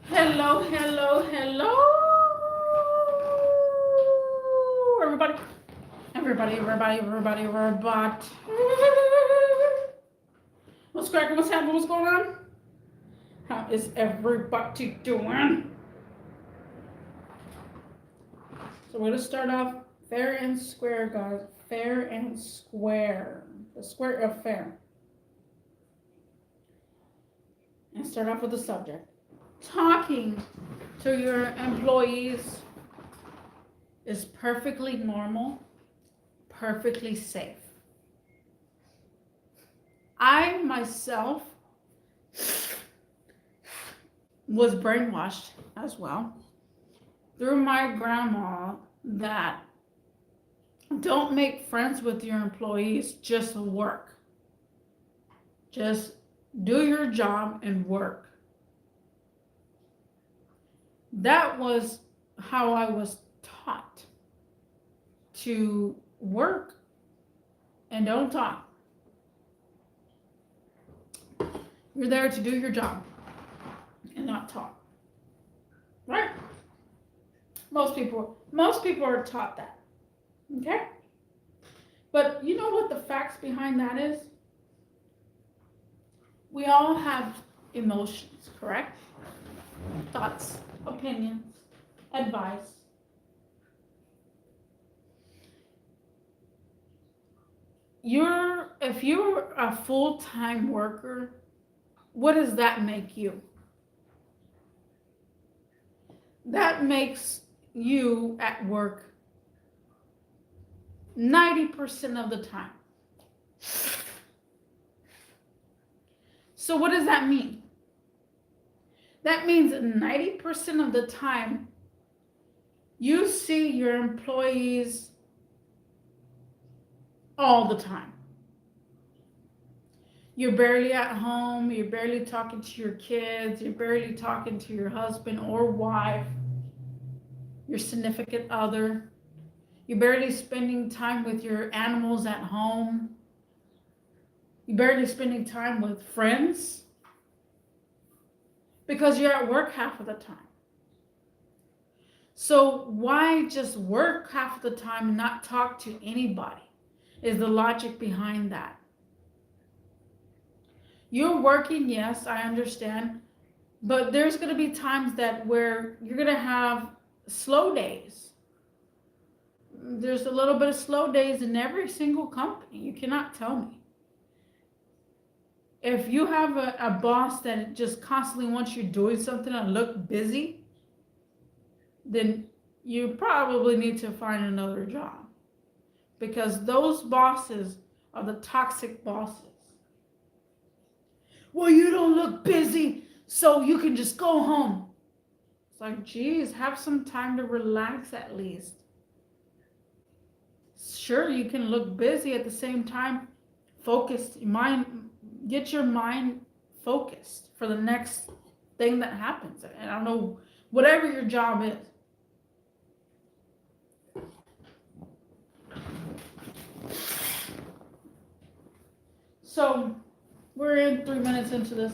Hello, hello, hello, everybody. Everybody. What's cracking? What's happening? What's going on? How is everybody doing? So we're gonna start off fair and square, guys. Fair and square. The square of fair. And start off with the subject. Talking to your employees is perfectly normal, perfectly safe. I myself was brainwashed as well through my grandma that don't make friends with your employees, just work. Just do your job and work. That was how I was taught to work and don't talk. You're there to do your job and not talk. Right? Most people are taught that. Okay? But you know what the facts behind that is? We all have emotions, correct? Thoughts, opinions, advice. If you're a full-time worker, what does that make you? That makes you at work 90% of the time. So what does that mean? That means 90% of the time you see your employees all the time. You're barely at home, you're barely talking to your kids, you're barely talking to your husband or wife, your significant other. You're barely spending time with your animals at home. You're barely spending time with friends because you're at work half of the time. So why just work half of the time and not talk to anybody? Is the logic behind that. You're working, yes, I understand, but there's going to be times where you're going to have slow days. There's a little bit of slow days in every single company. You cannot tell me. If you have a boss that just constantly wants you doing something and look busy, then you probably need to find another job, because those bosses are the toxic bosses. Well, you don't look busy, so you can just go home. It's like, geez, have some time to relax at least. Sure, you can look busy at the same time. Get your mind focused for the next thing that happens. And I don't know, whatever your job is. So we're in 3 minutes into this.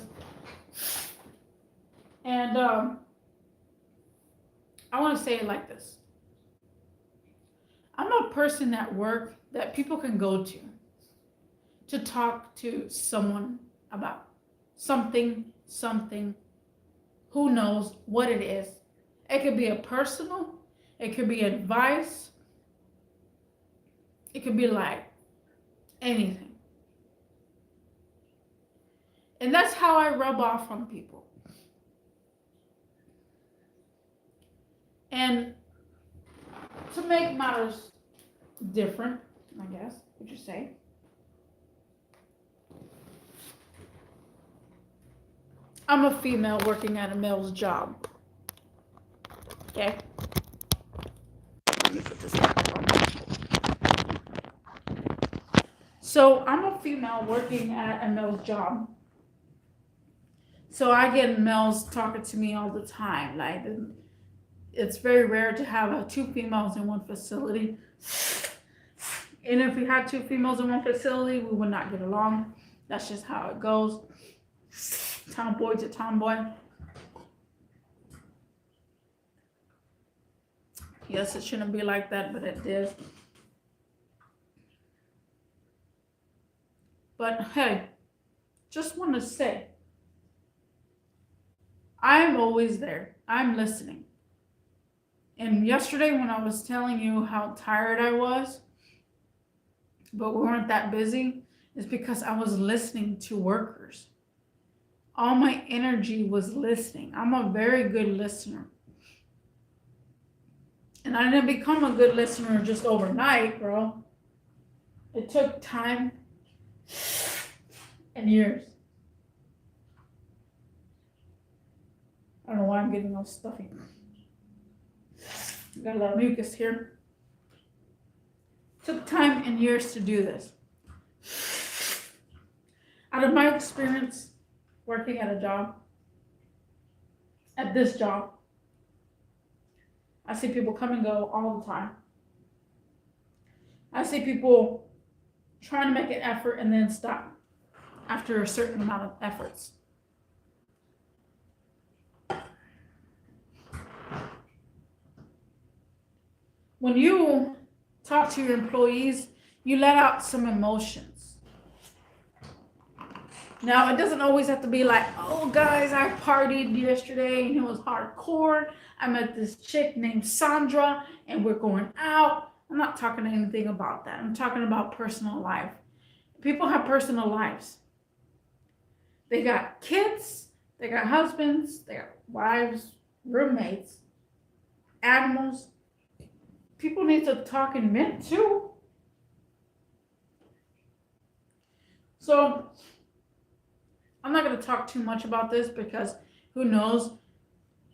And I want to say it like this. I'm a person at work that people can go to talk to someone about something, who knows what it is. It could be a personal, it could be advice, it could be like anything. And that's how I rub off on people. And to make matters different, I guess, would you say? I'm a female working at a male's job. Okay? Let me put this back on. So I'm a female working at a male's job. So I get males talking to me all the time. Like, it's very rare to have two females in one facility. And if we had two females in one facility, we would not get along. That's just how it goes. Tomboy to tomboy. Yes, it shouldn't be like that, but it did. But hey, just want to say, I'm always there. I'm listening. And yesterday, when I was telling you how tired I was, but we weren't that busy, is because I was listening to workers. All my energy was listening. I'm a very good listener. And I didn't become a good listener just overnight, bro. It took time and years. I don't know why I'm getting all stuffy. Got a lot of mucus here. Took time and years to do this. Out of my experience working at a job, at this job, I see people come and go all the time. I see people trying to make an effort and then stop after a certain amount of efforts. When you talk to your employees, you let out some emotions. Now, it doesn't always have to be like, oh, guys, I partied yesterday and it was hardcore. I met this chick named Sandra and we're going out. I'm not talking anything about that. I'm talking about personal life. People have personal lives. They got kids, they got husbands, they got wives, roommates, animals. People need to talk in men too. So I'm not going to talk too much about this because who knows,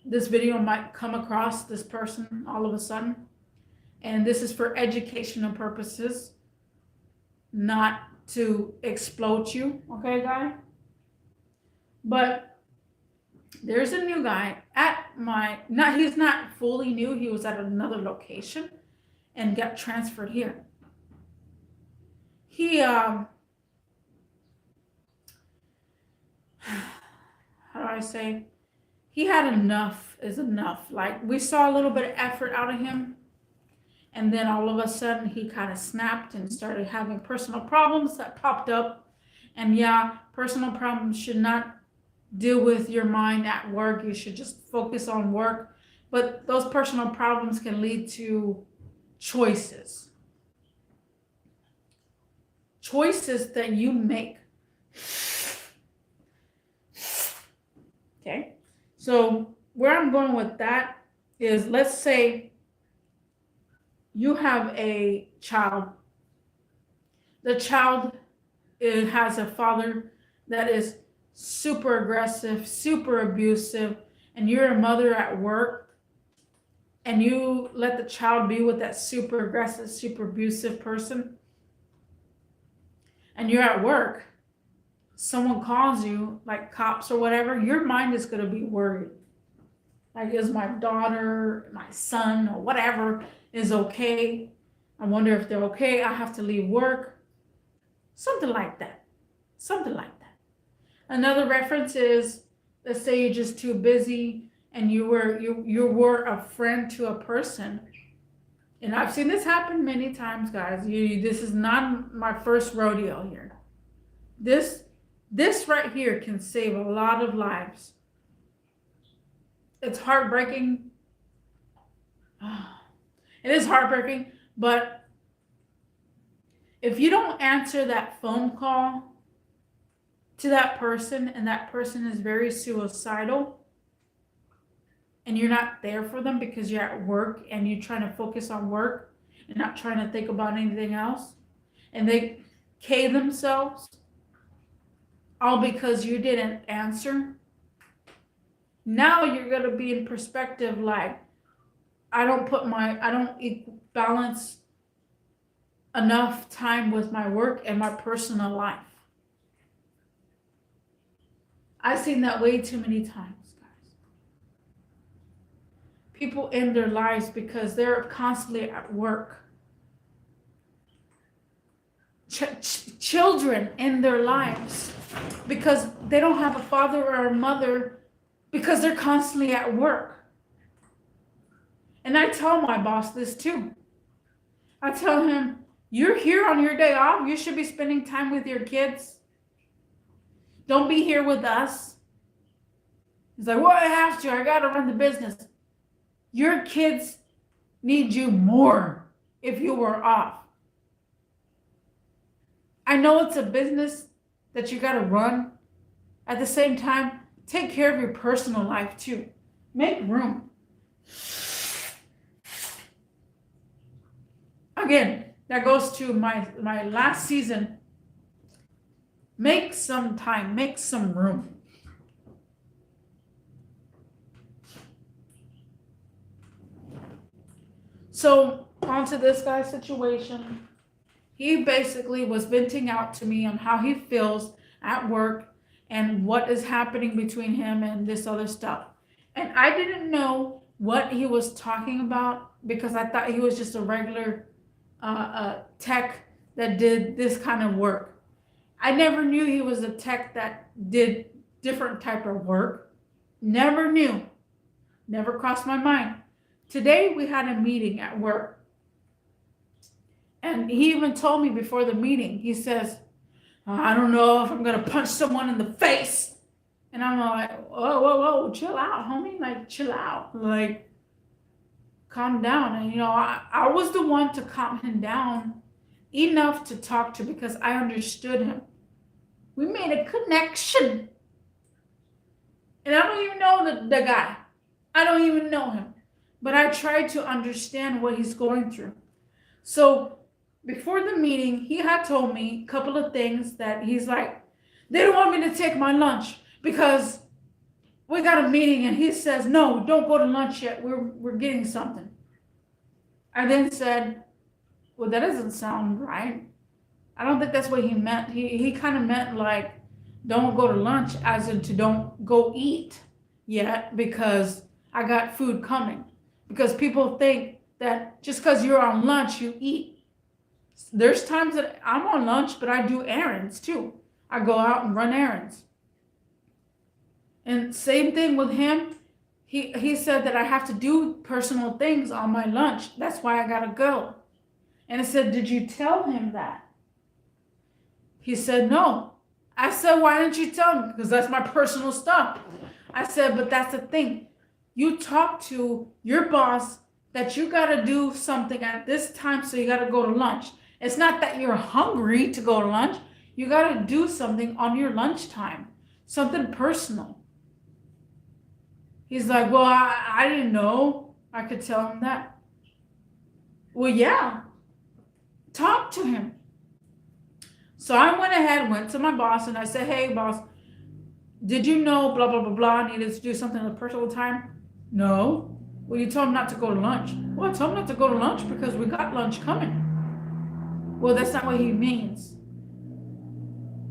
this video might come across this person all of a sudden. And this is for educational purposes, not to explode you, okay, guy? But there's a new guy at he's not fully new, he was at another location and got transferred here. He, how do I say? He had enough is enough. Like, we saw a little bit of effort out of him. And then all of a sudden, he kind of snapped and started having personal problems that popped up. And yeah, personal problems should not deal with your mind at work. You should just focus on work. But those personal problems can lead to choices. Choices that you make. Okay? So where I'm going with that is, let's say you have a child. The child has a father that is super aggressive, super abusive, and you're a mother at work, and you let the child be with that super aggressive, super abusive person, and you're at work, someone calls you, like cops or whatever, your mind is going to be worried. Like, is my daughter, my son, or whatever is okay? I wonder if they're okay. I have to leave work. Something like that. Something like that. Another reference is, let's say you're just too busy and you were a friend to a person. And I've seen this happen many times, guys. This is not my first rodeo here. This right here can save a lot of lives. It's heartbreaking. It is heartbreaking, but if you don't answer that phone call to that person and that person is very suicidal and you're not there for them because you're at work and you're trying to focus on work and not trying to think about anything else, and they K themselves all because you didn't answer, now you're going to be in perspective like, I don't balance enough time with my work and my personal life. I've seen that way too many times, guys. People end their lives because they're constantly at work. Children end their lives because they don't have a father or a mother because they're constantly at work. And I tell my boss this too. I tell him, you're here on your day off. You should be spending time with your kids. Don't be here with us. He's like, well, I have to. I got to run the business. Your kids need you more if you were off. I know it's a business that you got to run. At the same time, take care of your personal life too. Make room. Again, that goes to my last season. Make some time, make some room. So, onto this guy's situation. He basically was venting out to me on how he feels at work and what is happening between him and this other stuff. And I didn't know what he was talking about because I thought he was just a regular tech that did this kind of work. I never knew he was a tech that did different type of work. Never knew. Never crossed my mind. Today we had a meeting at work. And he even told me before the meeting, he says, I don't know if I'm going to punch someone in the face. And I'm like, whoa, chill out, homie. Like, chill out. Like, calm down. And, I was the one to calm him down enough to talk to because I understood him. We made a connection. And I don't even know the guy. I don't even know him. But I tried to understand what he's going through. So before the meeting, he had told me a couple of things that he's like, they don't want me to take my lunch because we got a meeting, and he says, no, don't go to lunch yet. We're getting something. I then said, well, that doesn't sound right. I don't think that's what he meant. He kind of meant like, don't go to lunch as in to don't go eat yet because I got food coming. Because people think that just because you're on lunch, you eat. There's times that I'm on lunch, but I do errands too. I go out and run errands. And same thing with him. He said that I have to do personal things on my lunch. That's why I gotta go. And I said, did you tell him that? He said, no. I said, why didn't you tell him? Because that's my personal stuff. I said, but that's the thing. You talk to your boss that you got to do something at this time, so you got to go to lunch. It's not that you're hungry to go to lunch. You got to do something on your lunchtime, something personal. He's like, well, I didn't know. I could tell him that. Well, yeah. Talk to him. So I went to my boss, and I said, hey, boss, did you know blah, blah, blah, blah, I needed to do something at a personal time? No. Well, you told him not to go to lunch. Well, I told him not to go to lunch because we got lunch coming. Well, that's not what he means.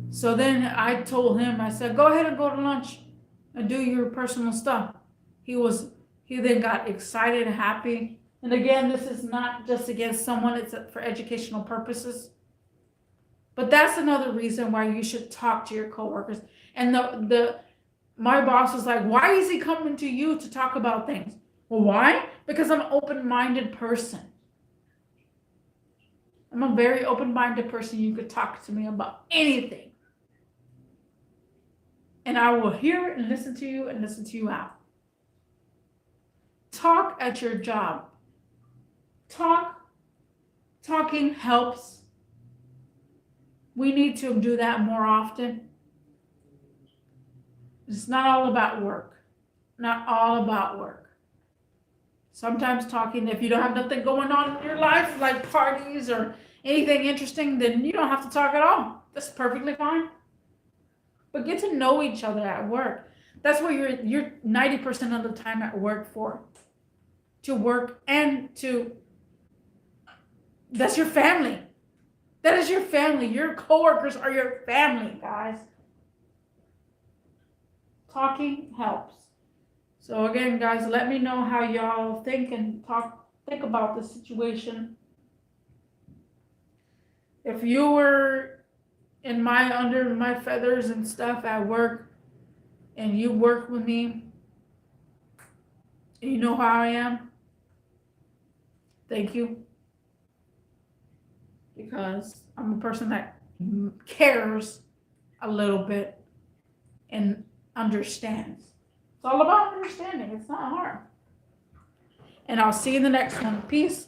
So then I told him, I said, go ahead and go to lunch and do your personal stuff. He then got excited and happy. And again, this is not just against someone, it's for educational purposes. But that's another reason why you should talk to your coworkers. And my boss was like, why is he coming to you to talk about things? Well, why? Because I'm an open-minded person. I'm a very open-minded person. You could talk to me about anything. And I will hear it and listen to you out. Talk at your job. Talking helps. We need to do that more often. It's not all about work. Not all about work. Sometimes talking, if you don't have nothing going on in your life, like parties or anything interesting, then you don't have to talk at all. That's perfectly fine. But get to know each other at work. That's what you're 90% of the time at work for. To work and that's your family. That is your family. Your coworkers are your family, guys. Talking helps. So again, guys, let me know how y'all think about the situation. If you were under my feathers and stuff at work, and you work with me, you know how I am. Thank you. Because I'm a person that cares a little bit and understands. It's all about understanding. It's not hard. And I'll see you in the next one. Peace.